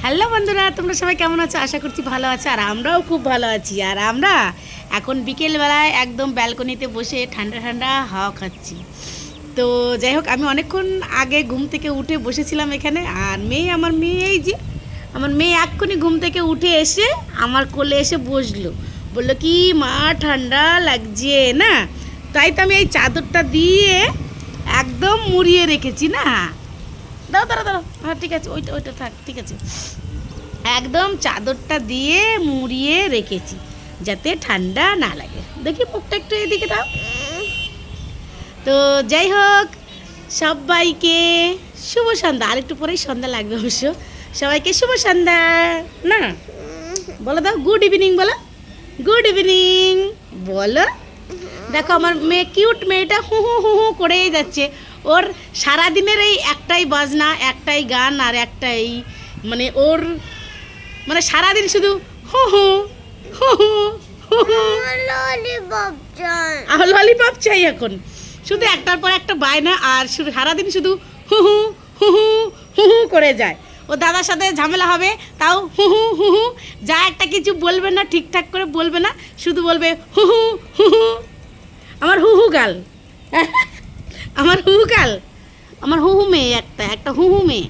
Hello বন্ধুরা, তোমরা সবাই কেমন আছো? আশা করছি ভালো আছো, আর আমরাও খুব ভালো আছি। আর আমরা এখন বিকেলবেলায় একদম ব্যালকনিতে বসে ঠান্ডা ঠান্ডা হাওয়া খাচ্ছি। তো যাই হোক, আমি অনেকক্ষণ আগে ঘুম থেকে উঠে বসেছিলাম এখানে। আর আমার মেয়ে এই যে আমার মেয়ে এক্ষুনি ঘুম থেকে উঠে এসে আমার কোলে এসে বসলো, বললো কি মা ঠান্ডা লাগছে না, তাই তো আমি এই চাদরটা দিয়ে একদম মুড়িয়ে রেখেছি না। দাঁড়াও দাঁড়াও দাঁড়াও, হ্যাঁ ঠিক আছে, ওইটা ওইটা থাক, ঠিক আছে। একদম চাদরটা দিয়ে মুড়িয়ে রেখেছি যাতে ঠান্ডা না লাগে। দেখি মুখটা একটু এদিকে দাও। তো যাই হোক, সবাইকে শুভ সন্ধ্যা। আর একটু পরেই সন্ধ্যা লাগবে অবশ্য। সবাইকে শুভ সন্ধ্যা না বলো, দাও গুড ইভিনিং বলো, গুড ইভিনিং বলো। দেখো আমার মেয়ে, কিউট মেয়েটা হু হু হু হু করেই যাচ্ছে। ওর সারাদিনের এই একটাই বাজনা, একটাই গান, আর একটাই মানে ওর মানে সারাদিন শুধু হু হু হু হু হু হু। আমার ললিপপ চাই এখন, শুধু একটার পর একটা বায়না, আর শুধু সারাদিন শুধু হু হু হু হু হু হু করে যায়। ও দাদার সাথে ঝামেলা হবে, তাও হু হু হু হু, যা একটা কিছু বলবে না, ঠিকঠাক করে বলবে না, শুধু বলবে হু হু হু হু। আমার হু হু গাল আমার হু হু গাল, আমার হু হু মেয়ে, একটা হু হু মেয়ে।